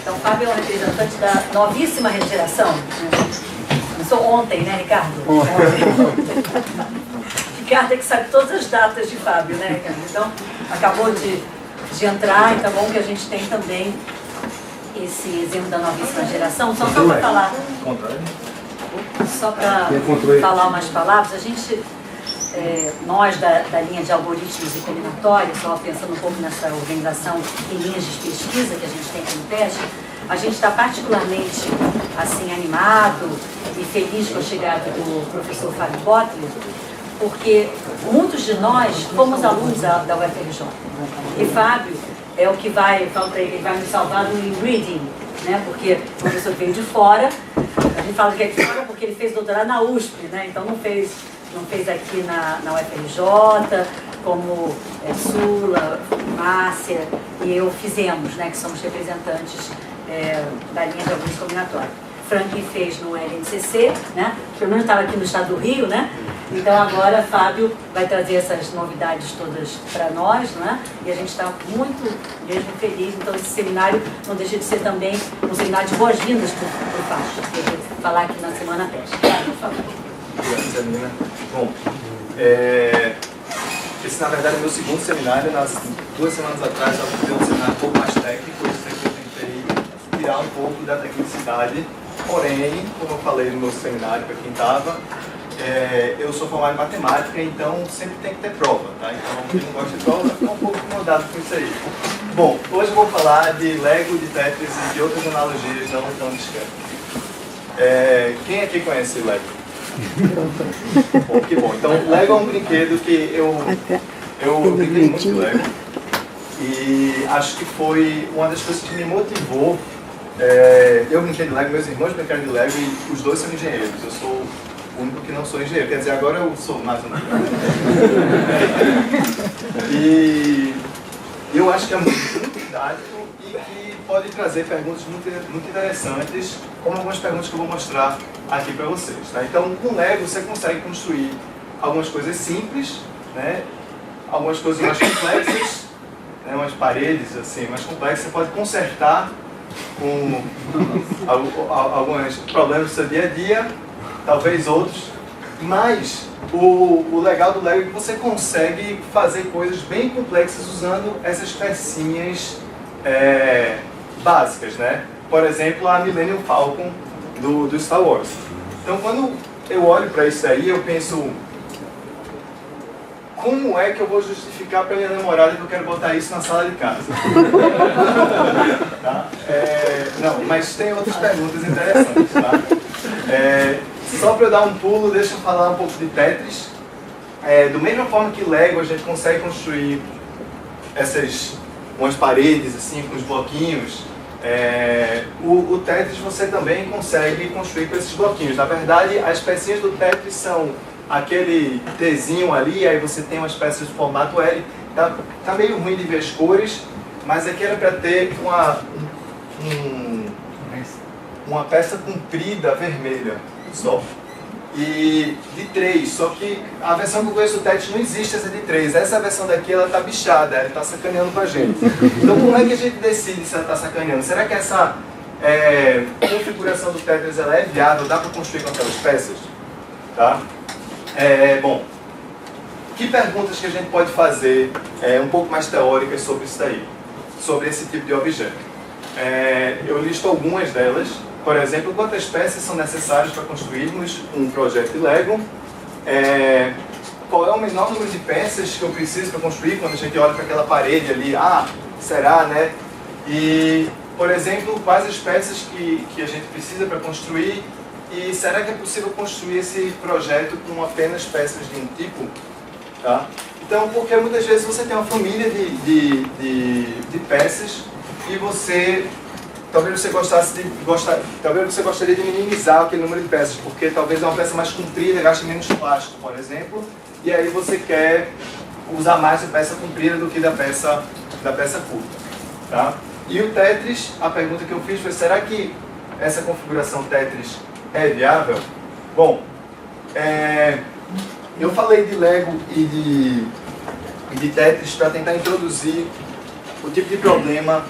Então, o Fábio é um representante da novíssima geração. Começou ontem, né, Ricardo? Ontem. Ricardo é que sabe todas as datas de Fábio, né, Ricardo? Então, acabou de entrar, então é bom que a gente tem também esse exemplo da novíssima geração. Só para falar... Só para falar umas palavras, a gente... nós da linha de algoritmos e combinatórios, só pensando um pouco nessa organização em linhas de pesquisa que a gente tem aqui no PET, a gente está particularmente assim, animado e feliz com a chegada do professor Fábio Botler, porque muitos de nós fomos alunos da UFRJ. E Fábio é o que vai, eu falo para ele vai nos salvar do reading, né? Porque o professor veio de fora, a gente fala que é de fora porque ele fez doutorado na USP, né? Então não fez aqui na UFRJ, como Sula, Márcia e eu fizemos, né, que somos representantes da linha de algoritmo combinatório. Franklin fez no LNCC, né, pelo menos estava aqui no estado do Rio, né, então agora Fábio vai trazer essas novidades todas para nós, né, e a gente está muito mesmo feliz. Então esse seminário não deixa de ser também um seminário de boas-vindas para o Fábio, que eu vou falar aqui na Semana PET. Por favor. Obrigado, Celina. Bom, esse na verdade é o meu segundo seminário. Nas 2 semanas atrás eu fui um seminário um pouco mais técnico, isso aqui eu tentei tirar um pouco da tecnicidade, porém, como eu falei no meu seminário para quem estava, eu sou formado em matemática, então sempre tem que ter prova, tá? Então quem não gosta de prova fica um pouco incomodado com isso aí. Bom, hoje eu vou falar de Lego, de Tetris e de outras analogias não tão discretas. Quem aqui conhece Lego? Bom, que bom. Então, Lego é um brinquedo que eu brinquei muito de Lego e acho que foi uma das coisas que me motivou. Eu brinquei de Lego, meus irmãos brincaram de Lego e os dois são engenheiros. Eu sou o único que não sou engenheiro, quer dizer, agora eu sou mais um. E eu acho que é muito didático e que pode trazer perguntas muito interessantes, como algumas perguntas que eu vou mostrar aqui para vocês. Tá? Então, com Lego você consegue construir algumas coisas simples, né? Algumas coisas mais complexas, né? Umas paredes assim, mais complexas, você pode consertar com alguns problemas do seu dia a dia, talvez outros, mas o legal do Lego é que você consegue fazer coisas bem complexas usando essas pecinhas básicas, né? Por exemplo, a Millennium Falcon do Star Wars. Então, quando eu olho para isso aí, eu penso, como é que eu vou justificar para minha namorada que eu quero botar isso na sala de casa? Tá? Não, mas tem outras perguntas interessantes, tá? Só para eu dar um pulo, deixa eu falar um pouco de Tetris. Do mesma forma que Lego, a gente consegue construir umas paredes assim, com os bloquinhos, o Tetris você também consegue construir com esses bloquinhos. Na verdade, as pecinhas do Tetris são aquele Tzinho ali, aí você tem umas peças de formato L. Tá meio ruim de ver as cores, mas aqui era para ter uma peça comprida vermelha só. E de 3, só que a versão que eu conheço do Tetris não existe essa de 3. Essa versão daqui, ela tá bichada, ela tá sacaneando com a gente. Então como é que a gente decide se ela tá sacaneando? Será que essa configuração do Tetris ela é viável? Dá para construir com aquelas peças? Tá? Bom, que perguntas que a gente pode fazer um pouco mais teóricas sobre isso daí? Sobre esse tipo de objeto? Eu listo algumas delas. Por exemplo, quantas peças são necessárias para construirmos um projeto de Lego? Qual é o menor número de peças que eu preciso para construir quando a gente olha para aquela parede ali? Será, né? E, por exemplo, quais as peças que a gente precisa para construir? E será que é possível construir esse projeto com apenas peças de um tipo? Tá? Então, porque muitas vezes você tem uma família de peças e talvez você gostaria de minimizar aquele número de peças, porque talvez é uma peça mais comprida, gaste menos plástico, por exemplo, e aí você quer usar mais a peça comprida do que da peça curta. Tá? E o Tetris, a pergunta que eu fiz foi, será que essa configuração Tetris é viável? Bom, eu falei de Lego e de Tetris para tentar introduzir o tipo de problema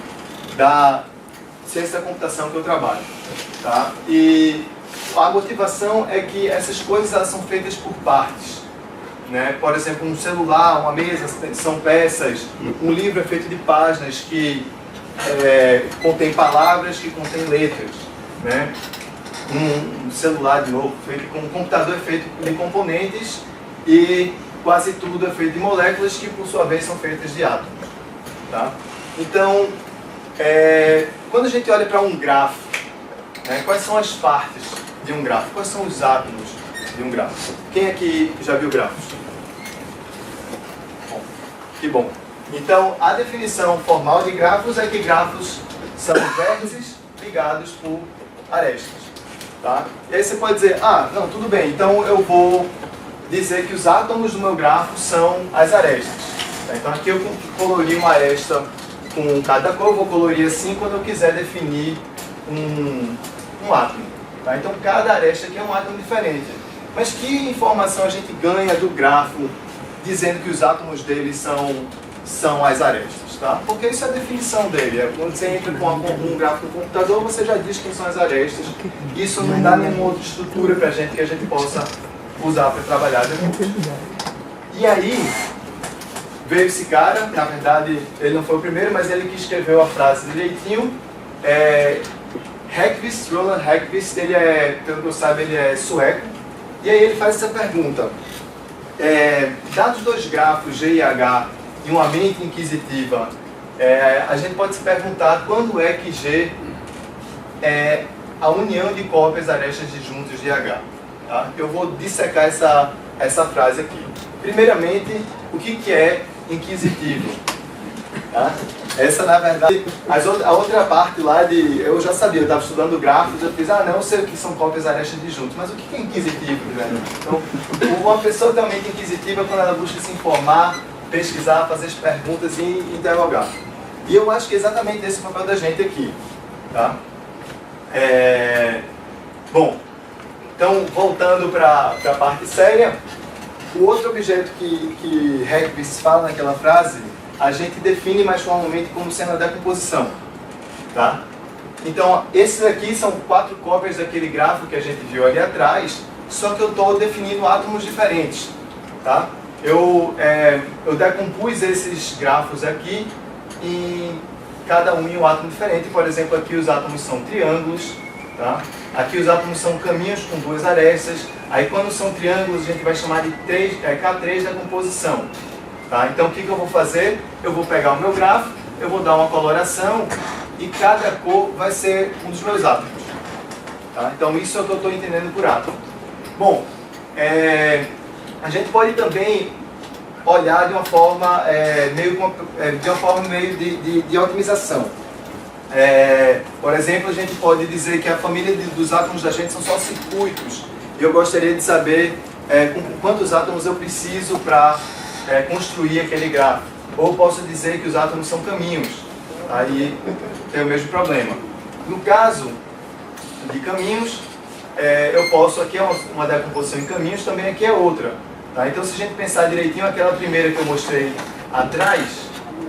da ciência da computação que eu trabalho. Tá? E a motivação é que essas coisas elas são feitas por partes. Né? Por exemplo, um celular, uma mesa, são peças. Um livro é feito de páginas que contém palavras, que contém letras. Né? Um celular, de novo, um computador é feito de componentes e quase tudo é feito de moléculas que, por sua vez, são feitas de átomos. Tá? Então, quando a gente olha para um grafo, né, quais são as partes de um grafo? Quais são os átomos de um grafo? Quem aqui já viu grafos? Bom, que bom. Então, a definição formal de grafos é que grafos são vértices ligados por arestas. Tá? E aí você pode dizer, não, tudo bem, então eu vou dizer que os átomos do meu grafo são as arestas. Tá? Então aqui eu colori uma aresta com cada cor, eu vou colorir assim quando eu quiser definir um átomo. Tá? Então cada aresta aqui é um átomo diferente. Mas que informação a gente ganha do grafo dizendo que os átomos dele são as arestas? Tá? Porque isso é a definição dele. Quando você entra com um gráfico no computador, você já diz quem são as arestas. Isso não dá nenhuma outra estrutura para a gente que a gente possa usar para trabalhar depois. E aí, veio esse cara, na verdade ele não foi o primeiro, mas ele que escreveu a frase direitinho. Roland Häggkvist, pelo que eu saiba, ele é sueco. E aí ele faz essa pergunta. Dados dois grafos, G e H, e uma mente inquisitiva, a gente pode se perguntar quando é que G é a união de cópias arestas disjuntos de H. Tá? Eu vou dissecar essa frase aqui. Primeiramente, o que é inquisitivo? Tá? Essa, na verdade, a outra parte lá eu já sabia, eu estava estudando grafos, eu fiz, não, eu sei o que são cópias arestas disjuntos, mas o que é inquisitivo? Né? Então, uma pessoa realmente inquisitiva quando ela busca se informar, pesquisar, fazer as perguntas e interrogar. E eu acho que é exatamente esse o papel da gente aqui. Tá? Bom, então voltando para a parte séria, o outro objeto que Häggkvist fala naquela frase, a gente define mais formalmente como sendo a decomposição. Tá? Então, esses aqui são 4 cópias daquele grafo que a gente viu ali atrás, só que eu estou definindo átomos diferentes. Tá? Eu decompus esses grafos aqui em cada um em um átomo diferente. Por exemplo, aqui os átomos são triângulos, tá? Aqui os átomos são caminhos com 2 arestas. Aí quando são triângulos a gente vai chamar de K3 decomposição. Tá? Então o que eu vou fazer? Eu vou pegar o meu grafo, eu vou dar uma coloração e cada cor vai ser um dos meus átomos. Tá? Então isso é o que eu estou entendendo por átomo. Bom, a gente pode também olhar de uma forma meio de otimização. Por exemplo, a gente pode dizer que a família dos átomos da gente são só circuitos. E eu gostaria de saber com quantos átomos eu preciso para construir aquele grafo. Ou posso dizer que os átomos são caminhos. Aí tem o mesmo problema. No caso de caminhos, eu posso, aqui é uma decomposição em caminhos, também aqui é outra. Tá? Então se a gente pensar direitinho, aquela primeira que eu mostrei atrás,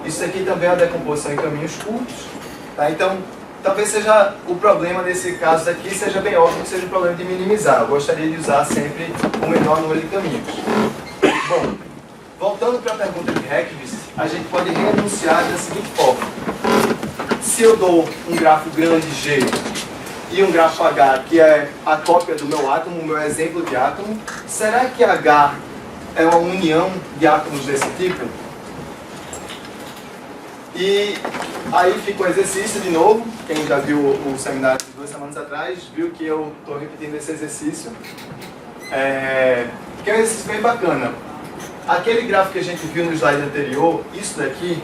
isso aqui também é uma decomposição em caminhos curtos. Tá? Então talvez seja o problema desse caso daqui, seja bem óbvio que seja o problema de minimizar. Eu gostaria de usar sempre o menor número de caminhos. Bom, voltando para a pergunta de Häggkvist, a gente pode renunciar da seguinte forma. Se eu dou um grafo grande G e um grafo H, que é a cópia do meu átomo, o meu exemplo de átomo, será que H é uma união de átomos desse tipo? E aí fica o exercício de novo. Quem já viu o seminário de 2 semanas atrás, viu que eu estou repetindo esse exercício. Que é um exercício bem bacana. Aquele gráfico que a gente viu no slide anterior, isso daqui,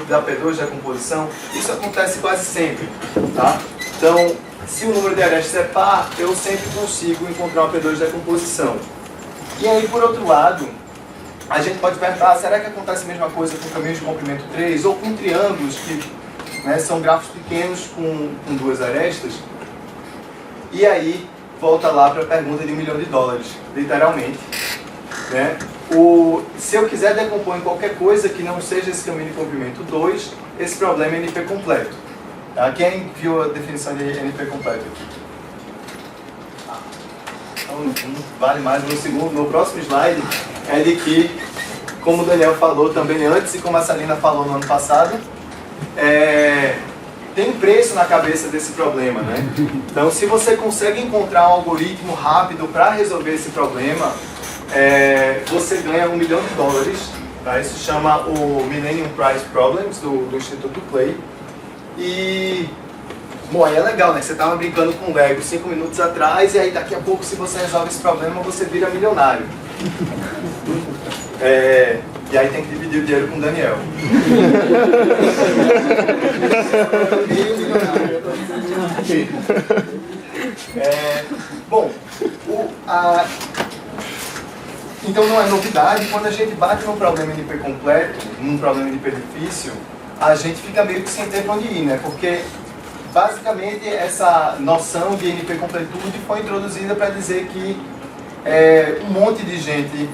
da P2 da composição, isso acontece quase sempre. Tá? Então, se o número de arestas é par, eu sempre consigo encontrar uma P2 da composição. E aí, por outro lado, a gente pode perguntar, será que acontece a mesma coisa com caminhos de comprimento 3 ou com triângulos que são grafos pequenos com 2 arestas? E aí, volta lá para a pergunta de $1 milhão, literalmente. Né? Se eu quiser decompor em qualquer coisa que não seja esse caminho de comprimento 2, esse problema é NP completo. Tá? Quem viu a definição de NP completo aqui? Então, não vale mais. No próximo slide é de que, como o Daniel falou também antes e como a Salina falou no ano passado, tem um preço na cabeça desse problema, né? Então, se você consegue encontrar um algoritmo rápido para resolver esse problema, você ganha $1 milhão. Tá? Isso chama o Millennium Prize Problems do Instituto Clay. E, bom, aí é legal, né? Você estava brincando com o Lego 5 minutos atrás e aí daqui a pouco, se você resolve esse problema, você vira milionário. E aí tem que dividir o dinheiro com o Daniel. Bom, então não é novidade, quando a gente bate num problema NP completo, num problema NP difícil, a gente fica meio que sem ter para onde ir, né? Porque basicamente essa noção de NP completude foi introduzida para dizer que um monte de gente,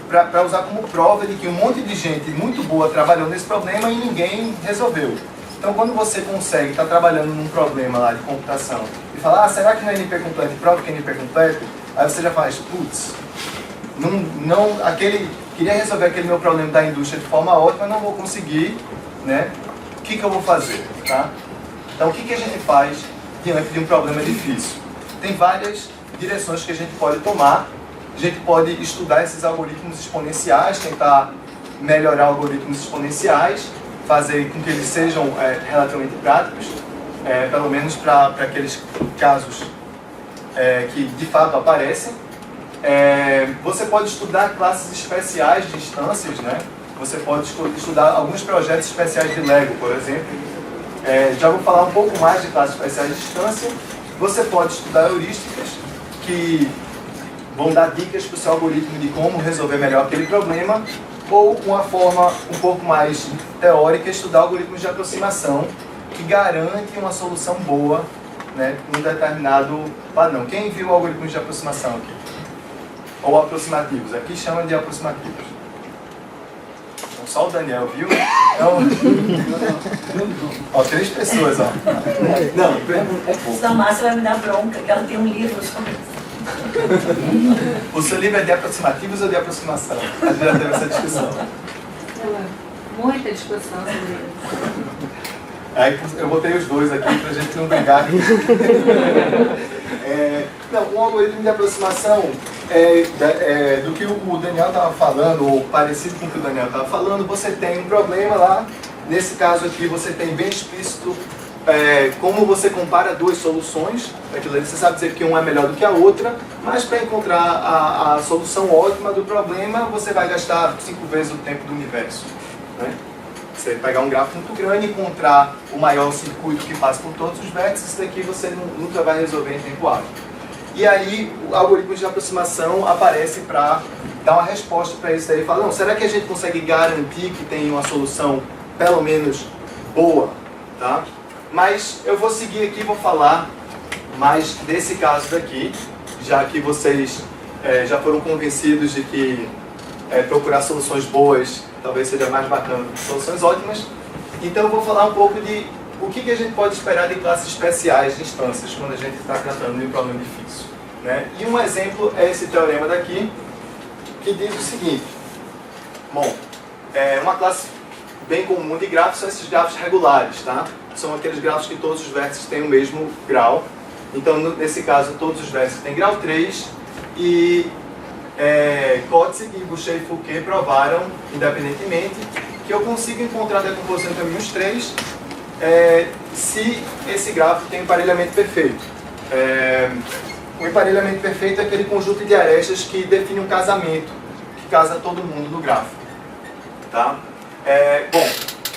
para usar como prova de que um monte de gente muito boa trabalhou nesse problema e ninguém resolveu. Então, quando você consegue estar trabalhando num problema lá de computação e falar, será que não é NP completo e prova que é NP completo? Aí você já faz, putz, queria resolver aquele meu problema da indústria de forma ótima, não vou conseguir, né? O que eu vou fazer, tá? Então, o que a gente faz diante de um problema difícil? Tem várias direções que a gente pode tomar. A gente pode estudar esses algoritmos exponenciais, tentar melhorar algoritmos exponenciais, fazer com que eles sejam relativamente práticos, pelo menos para aqueles casos que de fato aparecem. Você pode estudar classes especiais de instâncias, né? Você pode estudar alguns projetos especiais de Lego, por exemplo. Já vou falar um pouco mais de classes especiais de instância. Você pode estudar heurísticas que vão dar dicas para o seu algoritmo de como resolver melhor aquele problema, ou uma forma um pouco mais teórica, estudar algoritmos de aproximação que garante uma solução boa, né, num determinado padrão. Quem viu algoritmos de aproximação aqui? Ou aproximativos? Aqui chama de aproximativos. Então, só o Daniel viu? Então, ó, 3 pessoas, ó. Não, a Márcia vai me dar bronca, que ela tem um livro sobre isso. O seu livro é de aproximativos ou de aproximação? A gente já teve essa discussão. Muita discussão sobre isso. Aí eu botei os dois aqui pra gente não brigar. Um algoritmo de aproximação do que o Daniel estava falando, ou parecido com o que o Daniel estava falando, você tem um problema lá. Nesse caso aqui você tem bem explícito como você compara 2 soluções. Aquilo ali você sabe dizer que uma é melhor do que a outra, mas para encontrar a solução ótima do problema, você vai gastar 5 vezes o tempo do universo, né? Você pegar um grafo muito grande, encontrar o maior circuito que passa por todos os vértices, isso daqui você nunca vai resolver em tempo hábil. E aí o algoritmo de aproximação aparece para dar uma resposta para isso daí. Fala, não, será que a gente consegue garantir que tem uma solução pelo menos boa? Tá? Mas eu vou seguir aqui e vou falar mais desse caso daqui, já que vocês já foram convencidos de que procurar soluções boas talvez seja mais bacana do que soluções ótimas. Então eu vou falar um pouco de o que a gente pode esperar de classes especiais de instâncias quando a gente está tratando de um problema difícil, né? E um exemplo é esse teorema daqui, que diz o seguinte. Bom, uma classe bem comum de grafos são esses grafos regulares, tá? São aqueles grafos que todos os vértices têm o mesmo grau. Então, nesse caso, todos os vértices têm grau 3 e Kotzig, Boucher e Fouquet provaram, independentemente, que eu consigo encontrar a decomposição entre menos 3 se esse grafo tem emparelhamento perfeito. O emparelhamento perfeito é aquele conjunto de arestas que define um casamento, que casa todo mundo no grafo. Tá? Bom,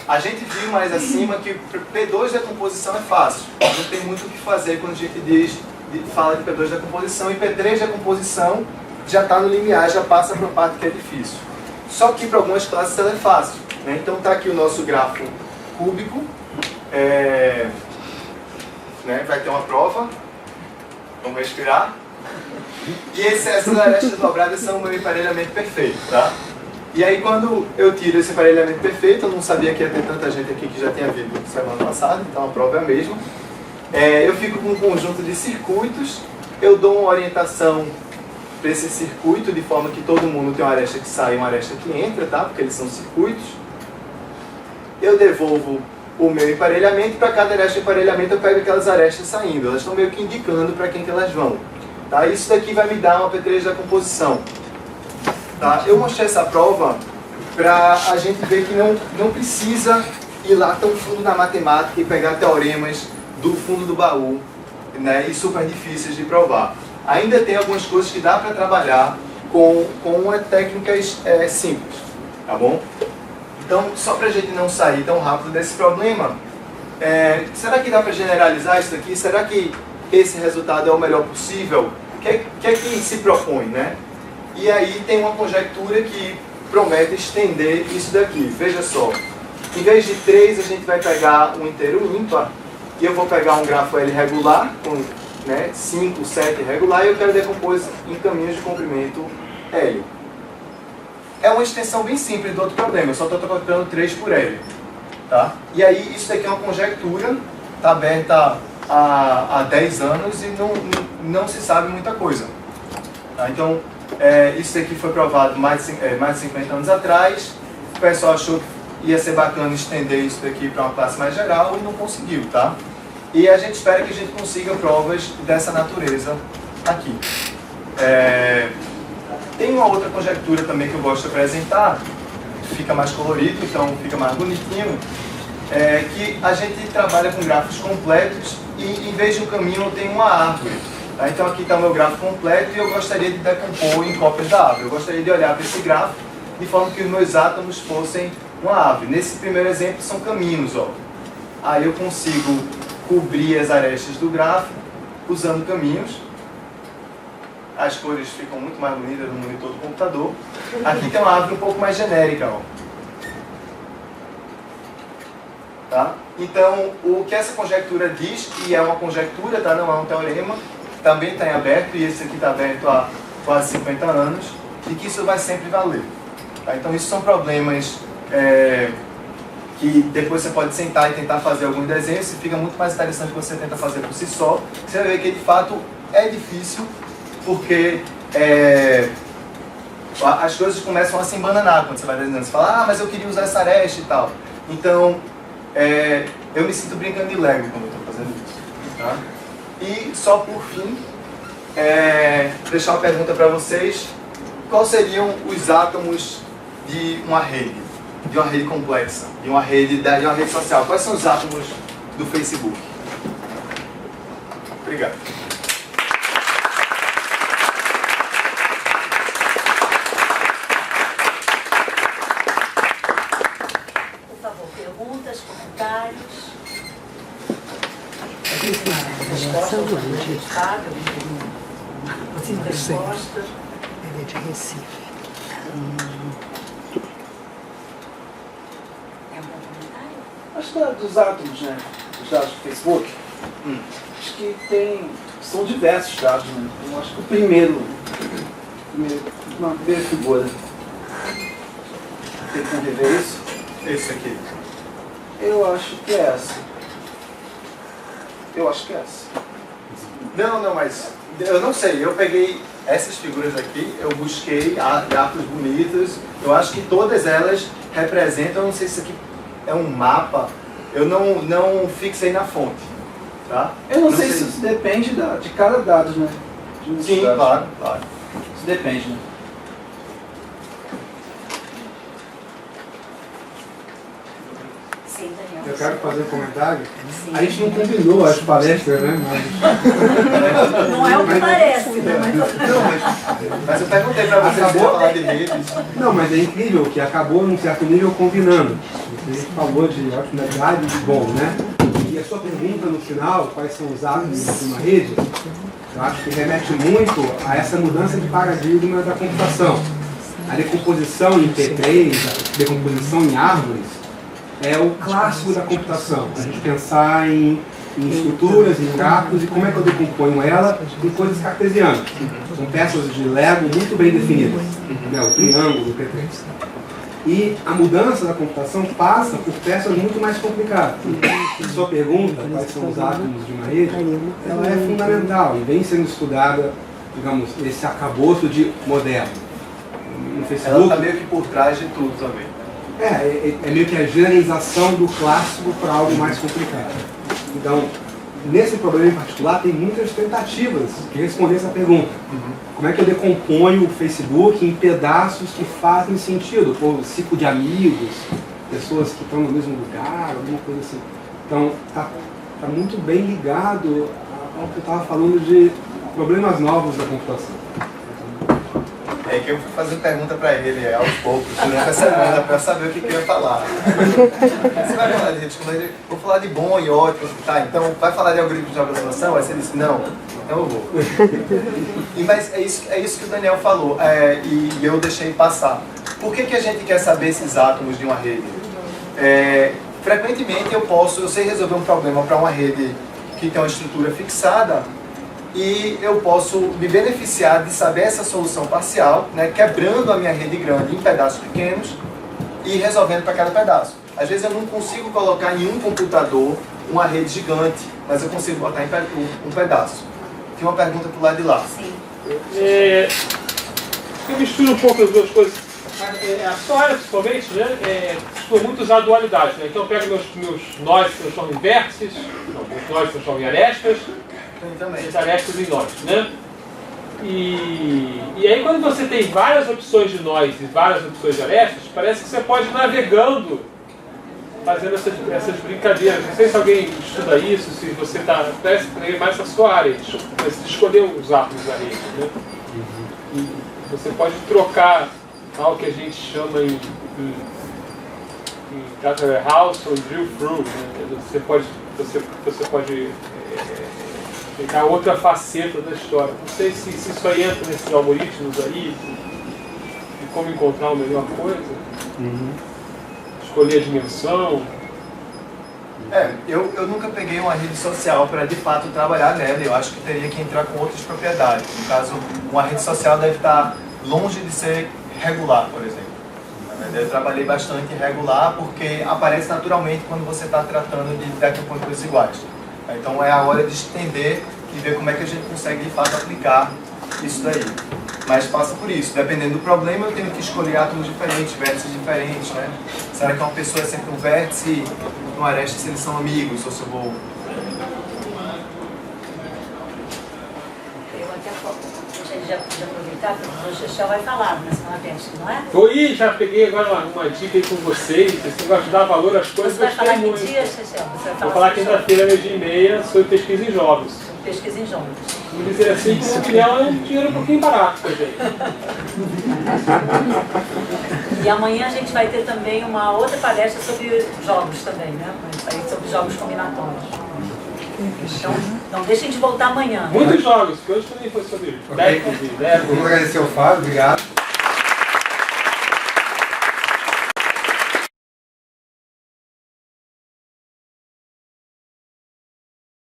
a gente viu mais acima que P2 de decomposição é fácil. Não tem muito o que fazer quando a gente fala de P2 de decomposição, e P3 de decomposição já está no limiar, já passa para a parte que é difícil. Só que para algumas classes ela é fácil, né? Então está aqui o nosso grafo cúbico, né? Vai ter uma prova, vamos respirar. E essas arestas dobradas são o meu emparelhamento perfeito, tá? E aí quando eu tiro esse emparelhamento perfeito, eu não sabia que ia ter tanta gente aqui que já tinha vindo semana passada, então a prova é a mesma. Eu fico com um conjunto de circuitos, eu dou uma orientação para esse circuito, de forma que todo mundo tem uma aresta que sai e uma aresta que entra, tá? Porque eles são circuitos. Eu devolvo o meu emparelhamento, para cada aresta de emparelhamento eu pego aquelas arestas saindo, elas estão meio que indicando para quem que elas vão. Tá? Isso daqui vai me dar uma P3 da composição. Tá? Eu mostrei essa prova para a gente ver que não precisa ir lá tão fundo na matemática e pegar teoremas do fundo do baú, né, e super difíceis de provar. Ainda tem algumas coisas que dá para trabalhar com técnicas simples, tá bom? Então, só para a gente não sair tão rápido desse problema, será que dá para generalizar isso aqui? Será que esse resultado é o melhor possível? O que é que se propõe, né? E aí tem uma conjectura que promete estender isso daqui. Veja só, em vez de 3 a gente vai pegar um inteiro ímpar, e eu vou pegar um grafo L regular, com 5, 7 regular, e eu quero decompor em caminhos de comprimento L. É uma extensão bem simples do outro problema, eu só estou trocando 3 por L. Tá? E aí isso daqui é uma conjectura, está aberta há 10 anos e não se sabe muita coisa. Tá? Então, isso daqui foi provado mais de 50 anos atrás, o pessoal achou que ia ser bacana estender isso daqui para uma classe mais geral e não conseguiu, tá? E a gente espera que a gente consiga provas dessa natureza aqui. Tem uma outra conjectura também que eu gosto de apresentar, fica mais colorido, então fica mais bonitinho, que a gente trabalha com grafos completos e em vez de um caminho eu tenho uma árvore. Tá? Então aqui está o meu grafo completo e eu gostaria de decompor em cópias da árvore. Eu gostaria de olhar para esse grafo de forma que os meus átomos fossem uma árvore. Nesse primeiro exemplo são caminhos, ó. Aí eu consigo cobrir as arestas do grafo usando caminhos. As cores ficam muito mais bonitas no monitor do computador. Aqui tem uma árvore um pouco mais genérica, ó. Tá? Então, o que essa conjectura diz, e é uma conjectura, tá? Não é um teorema, também está em aberto, e esse aqui está aberto há quase 50 anos, e que isso vai sempre valer. Tá? Então, isso são problemas que depois você pode sentar e tentar fazer alguns desenhos, e fica muito mais interessante quando você tenta fazer por si só. Você vai ver que, de fato, é difícil, porque as coisas começam a se embananar quando você vai desenhando. Você fala, mas eu queria usar essa aresta e tal. Então, eu me sinto brincando de Lego quando eu estou fazendo isso. Tá? E, só por fim, deixar uma pergunta para vocês. Quais seriam os átomos de uma rede complexa, de uma rede social? Quais são os átomos do Facebook? Obrigado. Por favor, perguntas, comentários? Resposta? Ele é de Recife. Acho que dos átomos, né? Os dados do Facebook. Acho que são diversos dados, né? Eu acho que a primeira figura. Tem como rever isso? Esse aqui. Eu acho que é essa. Não, mas eu não sei. Eu peguei essas figuras aqui, eu busquei grafos bonitos. Eu acho que todas elas representam, não sei se isso aqui é um mapa, eu não fixei na fonte. Tá? Eu não sei se isso depende de cada dado, né? Sim, claro. Isso depende, né? Sim, Daniel. Eu quero fazer um comentário. Sim. A gente não combinou as palestras, né? Não é o que parece, né? Mas eu perguntei para vocês se Acabou? falar de redes. Não, mas é incrível que acabou num certo nível combinando. Você falou de otimidade de bom, né? E a sua pergunta no final, quais são os átomos de uma rede, eu acho que remete muito a essa mudança de paradigma da computação. A decomposição em P3, a decomposição em árvores, é o clássico da computação. A gente pensar em estruturas, em grafos e como é que eu decomponho ela em coisas cartesianas. São peças de Lego muito bem definidas. Né? O triângulo, o P3. E a mudança da computação passa por peças muito mais complicadas. A sua pergunta, quais são os átomos de uma rede, ela é fundamental e vem sendo estudada, digamos, esse arcabouço de moderno. No Facebook, ela está meio que por trás de tudo também. É meio que a generalização do clássico para algo mais complicado. Então, nesse problema em particular, tem muitas tentativas de responder essa pergunta. Como é que eu decomponho o Facebook em pedaços que fazem sentido? Por ciclo de amigos, pessoas que estão no mesmo lugar, alguma coisa assim. Então, está muito bem ligado ao que eu estava falando de problemas novos da computação. É que eu fui fazer pergunta para ele aos poucos, durante a semana, para saber o que eu ia falar. Você vai falar de rede comum? Vou falar de bom e ótimo. Tá, então vai falar de algoritmo de aproximação? Aí você disse, não, então eu vou. Mas é isso que o Daniel falou, e eu deixei passar. Por que a gente quer saber esses átomos de uma rede? Frequentemente eu sei resolver um problema para uma rede que tem uma estrutura fixada, e eu posso me beneficiar de saber essa solução parcial, né, quebrando a minha rede grande em pedaços pequenos e resolvendo para cada pedaço. Às vezes eu não consigo colocar em um computador uma rede gigante, mas eu consigo botar em um pedaço. Tinha uma pergunta para o lado de lá. Sim. Eu misturo um pouco as duas coisas. A sua área, principalmente, né, costuma muito usar a dualidade. Né? Então eu pego meus nós e transformo em vértices, meus nós transformo em arestas, as arestas em nós, né? E aí quando você tem várias opções de nós e várias opções de arestas, parece que você pode ir navegando, fazendo essas brincadeiras. Não sei se alguém estuda isso, se você está... Parece que é mais a sua área, você escolheu os átomos da rede, né? E você pode trocar algo que a gente chama em data warehouse ou drill through, né? Você pode pegar outra faceta da história. Não sei se isso aí entra nesses algoritmos aí, de como encontrar a melhor coisa, escolher a dimensão. Eu nunca peguei uma rede social para de fato trabalhar nela. Eu acho que teria que entrar com outras propriedades. No caso, uma rede social deve estar longe de ser regular, por exemplo. Eu trabalhei bastante em regular porque aparece naturalmente quando você está tratando de data points iguais. Então é a hora de estender e ver como é que a gente consegue de fato aplicar isso daí. Mas passa por isso. Dependendo do problema, eu tenho que escolher átomos diferentes, vértices diferentes, né? Será que uma pessoa é sempre um vértice, um aresta se eles são amigos, ou se eu vou... Já aproveitar, porque o Chechel vai falar na semana teste, não é? Oi, já peguei agora uma dica aí com vocês, esse negócio de dar valor às coisas. Você vai falar que dia, Chechel? Vou falar quinta-feira, meio-dia e meia, sobre pesquisa em jogos. Pesquisa em jogos. Vamos dizer assim, que esse final é um dinheiro um pouquinho barato pra gente. E amanhã a gente vai ter também uma outra palestra sobre jogos também, né? Sobre jogos combinatórios. Então, não deixem de voltar amanhã. Muitos jogos, que hoje também foi sobre técnicos e Vamos agradecer ao Fábio, obrigado.